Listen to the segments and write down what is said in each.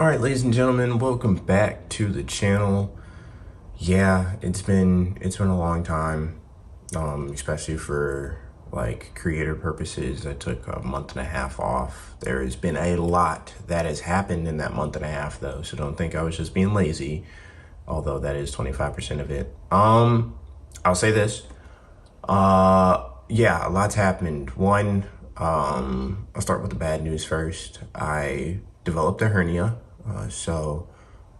All right, ladies and gentlemen, welcome back to the channel. Yeah, it's been a long time, especially for like creator purposes. I took a month and a half off. There has been a lot that has happened in that month and a half, though, so don't think I was just being lazy, although that is 25% of it. I'll say this. Yeah, a lot's happened. One, I'll start with the bad news first. I developed a hernia. So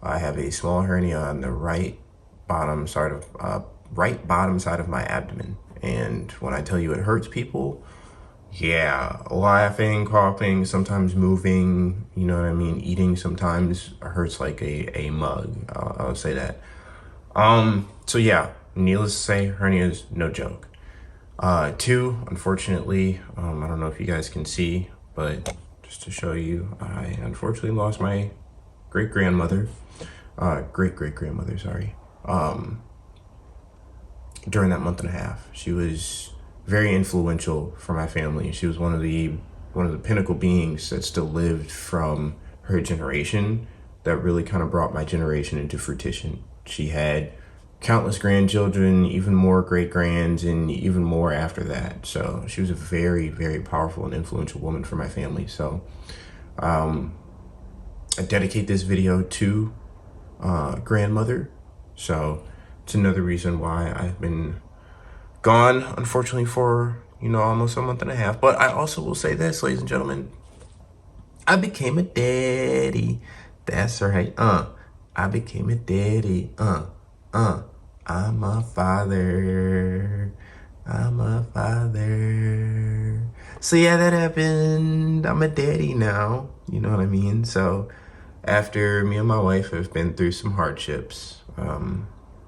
I have a small hernia on the right bottom side of my abdomen. And when I tell you it hurts people, yeah, laughing, coughing, sometimes moving, you know what I mean? Eating sometimes hurts like a mug. I'll say that. So yeah, needless to say, hernia is no joke. Two, unfortunately, I don't know if you guys can see, but just to show you, I unfortunately lost my great-grandmother, great-great-grandmother, sorry, during that month and a half. She was very influential for my family. She was one of the pinnacle beings that still lived from her generation that really kind of brought my generation into fruition. She had countless grandchildren, even more great-grands, and even more after that. So she was a very, very powerful and influential woman for my family. So I dedicate this video to grandmother. So it's another reason why I've been gone, unfortunately, for, almost a month and a half. But I also will say this, ladies and gentlemen, I became a daddy. That's right. I became a daddy. I'm a father. I'm a father. So yeah, that happened. I'm a daddy now. You know what I mean? So after me and my wife have been through some hardships,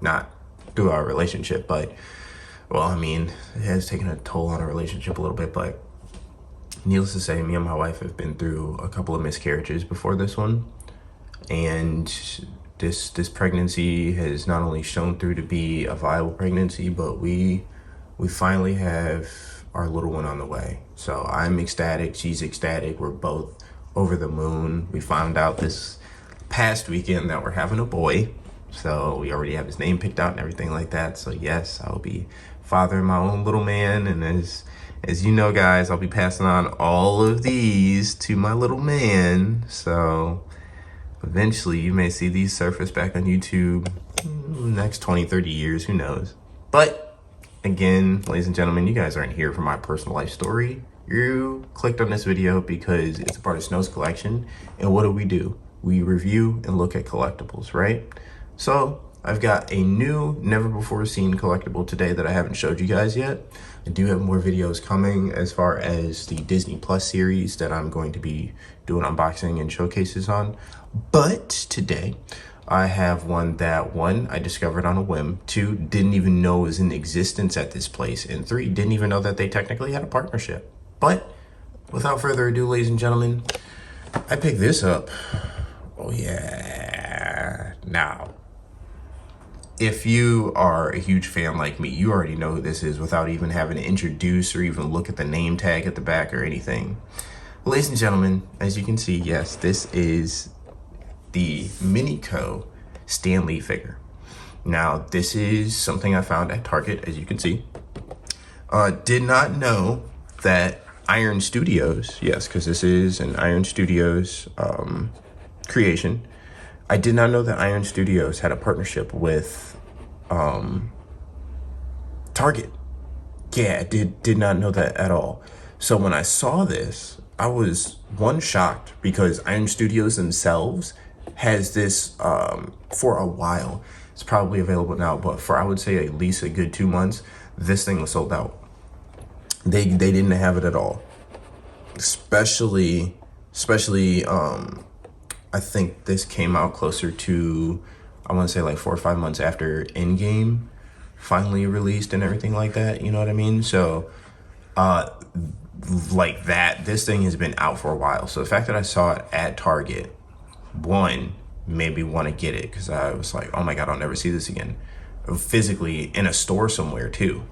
not through our relationship, but, well, I mean, it has taken a toll on our relationship a little bit, but needless to say, me and my wife have been through a couple of miscarriages before this one. And this pregnancy has not only shown through to be a viable pregnancy, but we finally have our little one on the way. So I'm ecstatic, she's ecstatic, we're both over the moon. We found out this past weekend that we're having a boy. So we already have his name picked out and everything like that. So yes, I'll be fathering my own little man. And as you know, guys, I'll be passing on all of these to my little man. So eventually you may see these surface back on YouTube next 20, 30 years, who knows. But again, ladies and gentlemen, you guys aren't here for my personal life story. You clicked on this video because it's a part of Snow's collection. And what do? We review and look at collectibles, right? So I've got a new, never before seen collectible today that I haven't showed you guys yet. I do have more videos coming as far as the Disney Plus series that I'm going to be doing unboxing and showcases on. But today I have one that, one, I discovered on a whim, two, didn't even know was in existence at this place, and three, didn't even know that they technically had a partnership. But without further ado, ladies and gentlemen, I picked this up. Oh yeah. Now, if you are a huge fan like me, you already know who this is without even having to introduce or even look at the name tag at the back or anything. Ladies and gentlemen, as you can see, yes, this is the MiniCo Stan Lee figure. Now, this is something I found at Target, as you can see. Did not know that Iron Studios, yes, because this is an Iron Studios creation. I did not know that Iron Studios had a partnership with Target. Yeah, I did not know that at all. So when I saw this, I was, one, shocked because Iron Studios themselves has this for a while. It's probably available now, but for, I would say, at least a good 2 months, this thing was sold out. They didn't have it at all. Especially I think this came out closer to, I want to say, like 4 or 5 months after Endgame finally released and everything like that, you know what I mean? So like that, this thing has been out for a while. So the fact that I saw it at Target, one, made me want to get it, because I was like, oh my God, I'll never see this again. Physically in a store somewhere too.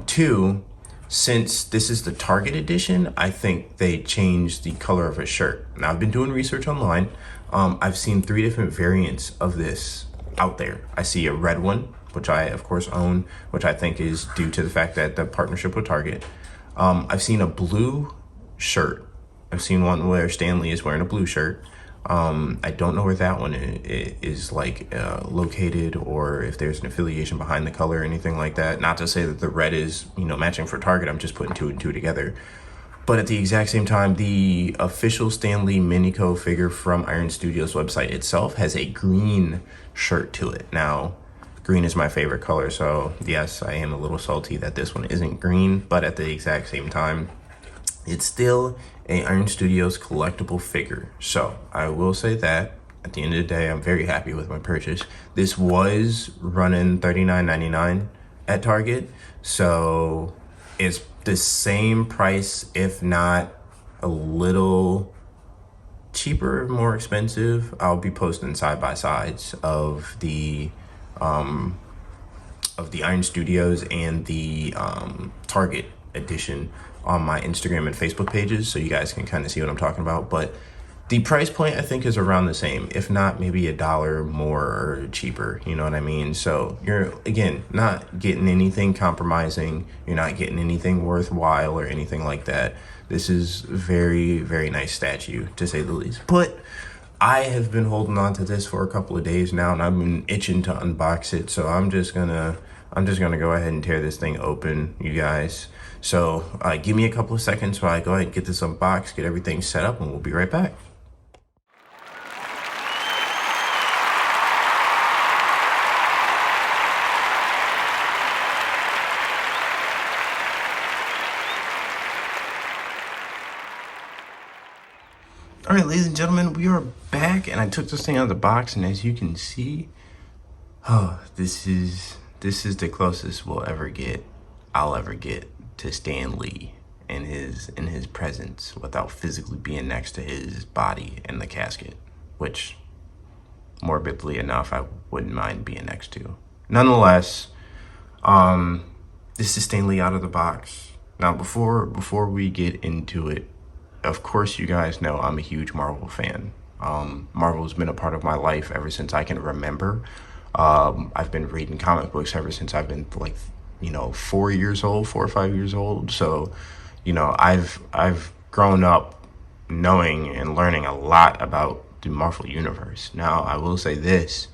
Two, since this is the Target edition, I think they changed the color of his shirt. Now, I've been doing research online. I've seen 3 different variants of this out there. I see a red one, which I, of course, own, which I think is due to the fact that the partnership with Target. I've seen a blue shirt. I've seen one where Stan Lee is wearing a blue shirt. I don't know where that one is like located, or if there's an affiliation behind the color or anything like that. Not to say that the red is, you know, matching for Target. I'm just putting 2 and 2 together. But at the exact same time, the official Stan Lee MiniCo figure from Iron Studios website itself has a green shirt to it. Now, green is my favorite color, so yes, I am a little salty that this one isn't green, but at the exact same time, it's still a Iron Studios collectible figure. So I will say that at the end of the day, I'm very happy with my purchase. This was running $39.99 at Target, so it's the same price, if not a little cheaper, more expensive. I'll be posting side by sides of the Iron Studios and the Target edition on my Instagram and Facebook pages, so you guys can kind of see what I'm talking about. But the price point, I think, is around the same, if not maybe $1 more or cheaper, you know what I mean? So you're, again, not getting anything compromising. You're not getting anything worthwhile or anything like that. This is very, very nice statue, to say the least. But I have been holding on to this for a couple of days now, and I've been itching to unbox it. So I'm just gonna go ahead and tear this thing open, you guys. So give me a couple of seconds while I go ahead and get this unboxed, get everything set up, and we'll be right back. All right, ladies and gentlemen, we are back, and I took this thing out of the box, and as you can see, this is the closest I'll ever get to Stan Lee in his presence without physically being next to his body in the casket, which, morbidly enough, I wouldn't mind being next to. Nonetheless, this is Stan Lee out of the box. Now, before we get into it, of course, you guys know I'm a huge Marvel fan. Marvel's been a part of my life ever since I can remember. I've been reading comic books ever since I've been 4 or 5 years old. So, I've grown up knowing and learning a lot about the Marvel universe. Now, I will say this.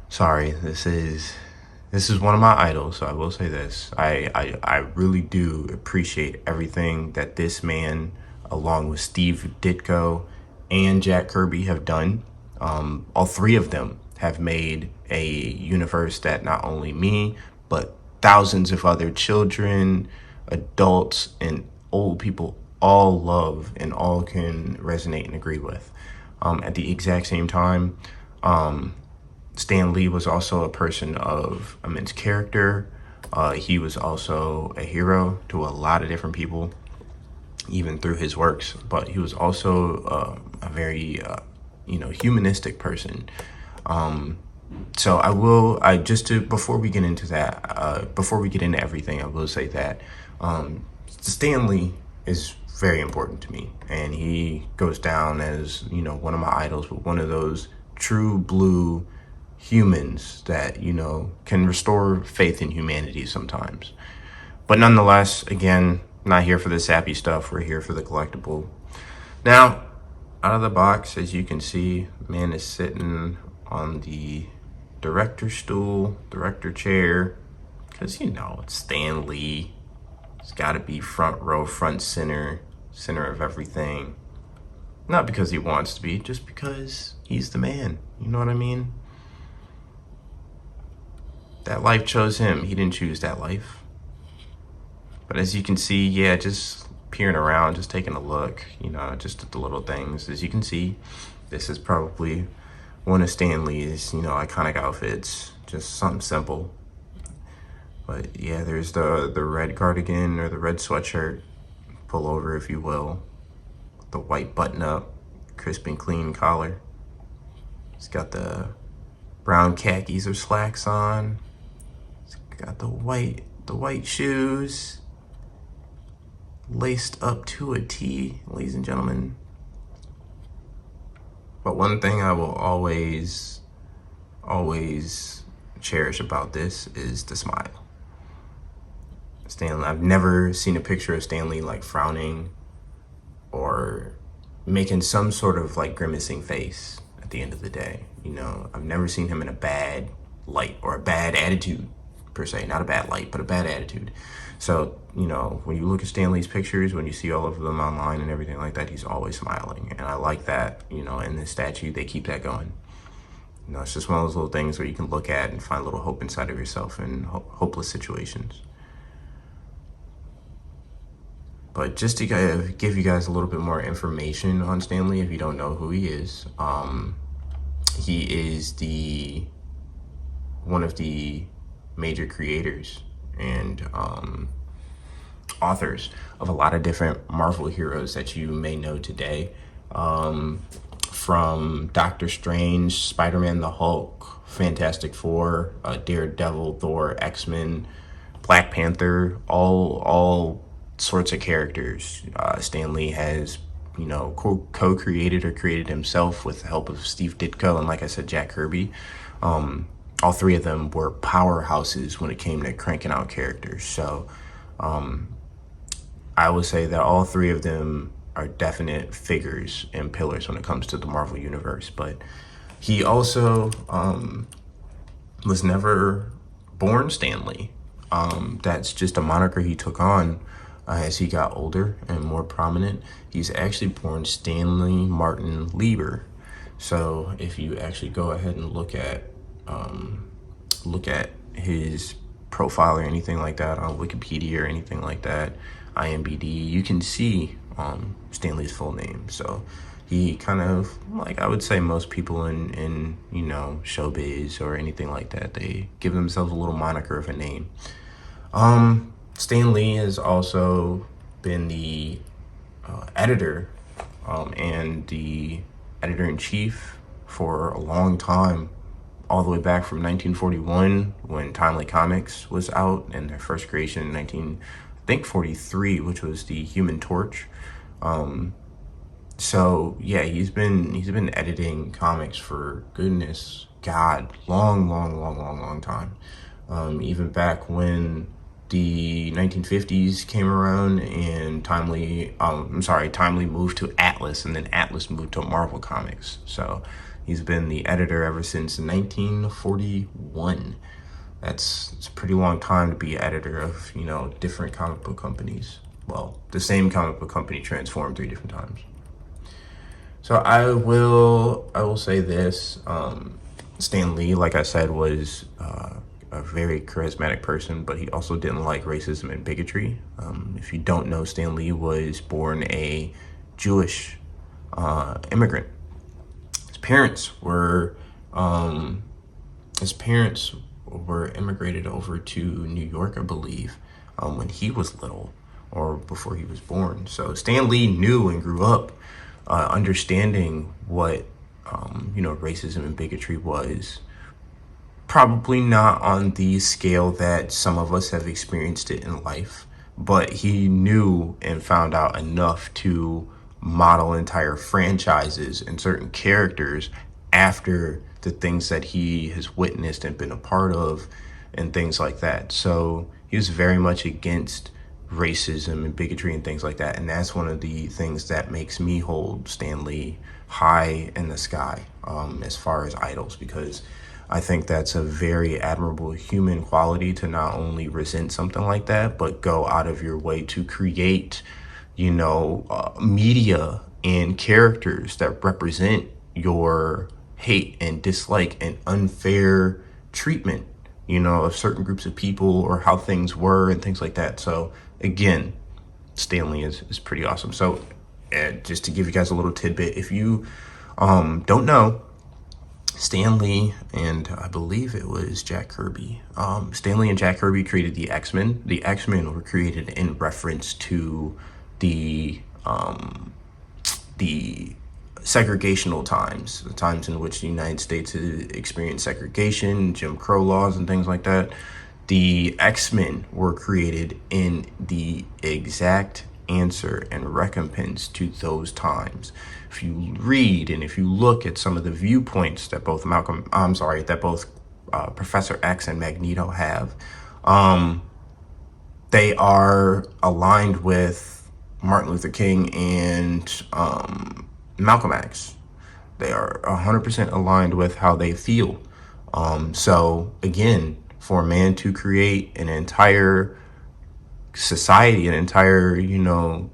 Sorry, this is one of my idols, so I will say this. I really do appreciate everything that this man, along with Steve Ditko and Jack Kirby, have done. All 3 of them have made a universe that not only me, but thousands of other children, adults, and old people all love and all can resonate and agree with. At the exact same time, Stan Lee was also a person of immense character. He was also a hero to a lot of different people, even through his works, but he was also a very humanistic person. So before we get into that, before we get into everything, I will say that Stan Lee is very important to me, and he goes down as one of my idols, but one of those true blue humans that can restore faith in humanity sometimes. But nonetheless, again, not here for the sappy stuff. We're here for the collectible. Now, out of the box, as you can see, man is sitting on the director chair, because it's Stan Lee. It's got to be front row, front center of everything. Not because he wants to be, just because he's the man. You know what I mean? That life chose him. He didn't choose that life. But as you can see, yeah, just peering around, just taking a look, just at the little things. As you can see, this is probably one of Stan Lee's, iconic outfits. Just something simple. But yeah, there's the red cardigan or the red sweatshirt, pullover, if you will. The white button-up, crisp and clean collar. It's got the brown khakis or slacks on. It's got the white shoes. laced up to a T, ladies and gentlemen. But one thing I will always cherish about this is the smile. Stanley, I've never seen a picture of Stanley like frowning or making some sort of like grimacing face at the end of the day. You know, I've never seen him in a bad light or a bad attitude per se. Not a bad light, but a bad attitude. So, you know, when you look at Stanley's pictures, when you see all of them online and everything like that, he's always smiling. And I like that, you know, in this statue, they keep that going. You know, it's just one of those little things where you can look at and find a little hope inside of yourself in hopeless situations. But just to give you guys a little bit more information on Stanley, if you don't know who he is one of the major creators and authors of a lot of different Marvel heroes that you may know today. From Doctor Strange, Spider-Man, the Hulk, Fantastic Four, Daredevil, Thor, X-Men, Black Panther, all sorts of characters. Stan Lee has, you know, co-created or created himself with the help of Steve Ditko and, like I said, Jack Kirby. All three of them were powerhouses when it came to cranking out characters. So I would say that all three of them are definite figures and pillars when it comes to the Marvel Universe. But he also was never born Stan Lee. That's just a moniker he took on as he got older and more prominent. He's actually born Stanley Martin Lieber. So if you actually go ahead and look at his profile or anything like that on Wikipedia or anything like that, IMDb, you can see Stanley's full name. So he kind of, like I would say most people in you know, showbiz or anything like that, they give themselves a little moniker of a name. Stan Lee has also been the editor and the editor-in-chief for a long time, all the way back from 1941 when Timely Comics was out and their first creation in 1943, which was the Human Torch. So yeah, he's been editing comics for, goodness God, long time. Even back when the 1950s came around and Timely moved to Atlas, and then Atlas moved to Marvel Comics. So he's been the editor ever since 1941. It's a pretty long time to be editor of, you know, different comic book companies. Well, the same comic book company transformed 3 different times. So I will say this, Stan Lee, like I said, was a very charismatic person, but he also didn't like racism and bigotry. If you don't know, Stan Lee was born a Jewish immigrant. His parents were immigrated over to New York, I believe, when he was little or before he was born. So Stan Lee knew and grew up understanding what you know, racism and bigotry was. Probably not on the scale that some of us have experienced it in life, but he knew and found out enough to model entire franchises and certain characters after the things that he has witnessed and been a part of and things like that. So he was very much against racism and bigotry and things like that. And that's one of the things that makes me hold Stan Lee high in the sky as far as idols, because I think that's a very admirable human quality to not only resent something like that, but go out of your way to create, you know, media and characters that represent your hate and dislike and unfair treatment, you know, of certain groups of people or how things were and things like that. So again, Stan Lee is pretty awesome. So just to give you guys a little tidbit, if you don't know, Stan Lee and I believe it was Jack Kirby. Stan Lee and Jack Kirby created the X-Men. The X-Men were created in reference to the segregational times, the times in which the United States experienced segregation, Jim Crow laws, and things like that. The X-Men were created in the exact answer and recompense to those times. If you read and if you look at some of the viewpoints that both Professor X and Magneto have, they are aligned with Martin Luther King and Malcolm X. They are 100% aligned with how they feel. So again, for a man to create an entire society, an entire,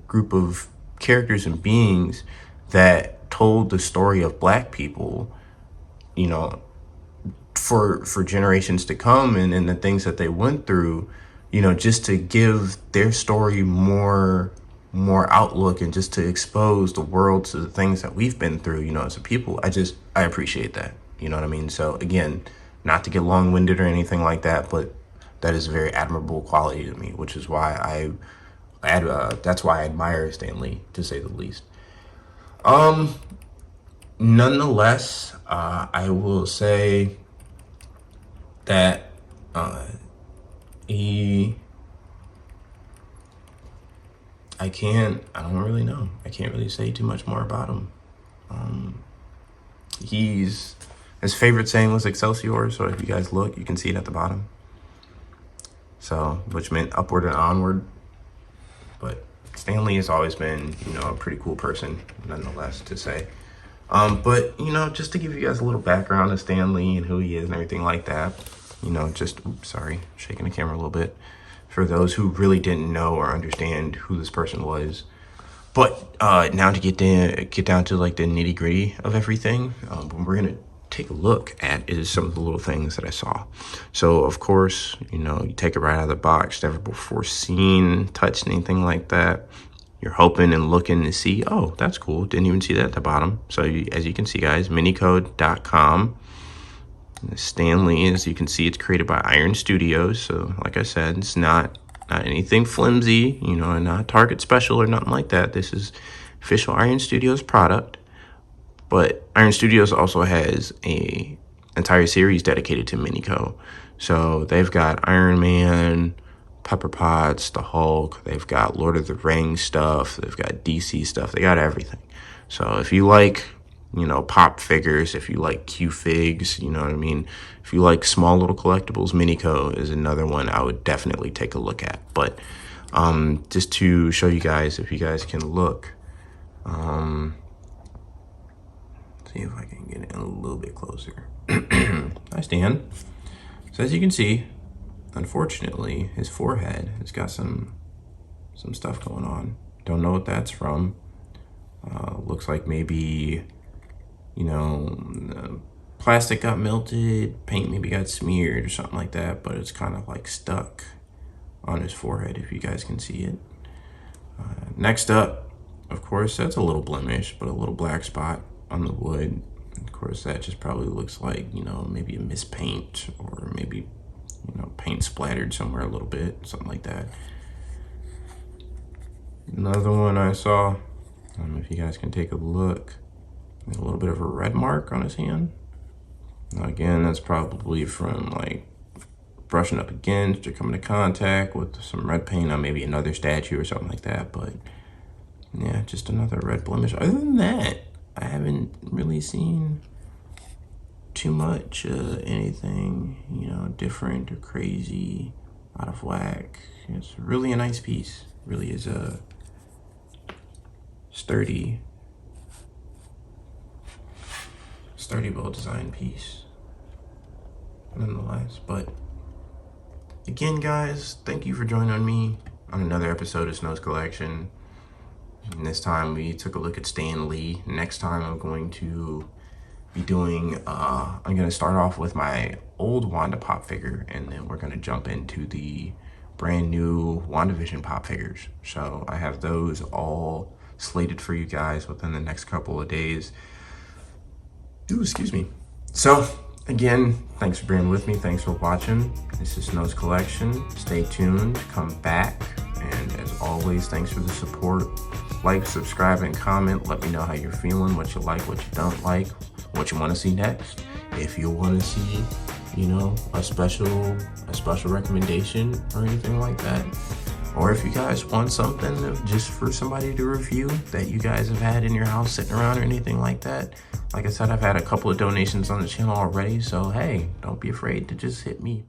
group of characters and beings that told the story of Black people, for generations to come, and the things that they went through, just to give their story more outlook, and just to expose the world to the things that we've been through, as a people. I appreciate that. You know what I mean? So again, not to get long-winded or anything like that, but that is a very admirable quality to me, which is why that's why I admire Stan Lee, to say the least. Nonetheless, I will say that I don't really know. I can't really say too much more about him. His favorite saying was Excelsior, so if you guys look, you can see it at the bottom. So, which meant upward and onward. But Stan Lee has always been, a pretty cool person, nonetheless, to say. But, just to give you guys a little background of Stan Lee and who he is and everything like that, shaking the camera a little bit, for those who really didn't know or understand who this person was. But now to get down to like the nitty gritty of everything, what we're gonna take a look at is some of the little things that I saw. So of course, you take it right out of the box, never before seen, touched, anything like that. You're hoping and looking to see, oh, that's cool. Didn't even see that at the bottom. So as you can see, guys, MiniCo.com. Stan Lee, as you can see, it's created by Iron Studios. So like I said, it's not anything flimsy, and not Target special or nothing like that. This is official Iron Studios product. But Iron Studios also has a entire series dedicated to MiniCo. So they've got Iron Man, Pepper Potts, the Hulk. They've got Lord of the Rings stuff. They've got DC stuff. They got everything. So if you like, pop figures, if you like Q-Figs, you know what I mean? If you like small little collectibles, MiniCo is another one I would definitely take a look at. But just to show you guys, if you guys can look, see if I can get in a little bit closer. Hi, Stan. So as you can see, unfortunately, his forehead has got some stuff going on. Don't know what that's from. Looks like maybe, plastic got melted, paint maybe got smeared or something like that, but it's kind of like stuck on his forehead, if you guys can see it. Next up, of course, that's a little blemish, but a little black spot on the wood. Of course, that just probably looks like, maybe a mispaint, or maybe, paint splattered somewhere a little bit, something like that. Another one I saw, if you guys can take a look, a little bit of a red mark on his hand. Now, again, that's probably from like brushing up against or coming to contact with some red paint on maybe another statue or something like that. But yeah, just another red blemish. Other than that, I haven't really seen too much anything, different or crazy, out of whack. It's really a nice piece. Really is a sturdy, well-designed piece, nonetheless. But again, guys, thank you for joining me on another episode of Snow's Collection. And this time we took a look at Stan Lee. Next time I'm going to be doing, I'm going to start off with my old Wanda pop figure, and then we're going to jump into the brand new WandaVision pop figures. So I have those all slated for you guys within the next couple of days. Ooh, excuse me. So again, thanks for being with me. Thanks for watching. This is Snow's Collection. Stay tuned, come back. And as always, thanks for the support. Like, subscribe, and comment. Let me know how you're feeling, what you like, what you don't like, what you want to see next. If you want to see, a special recommendation or anything like that, Or if you guys want something just for somebody to review that you guys have had in your house sitting around or anything like that. Like I said, I've had a couple of donations on the channel already, so hey, don't be afraid to just hit me.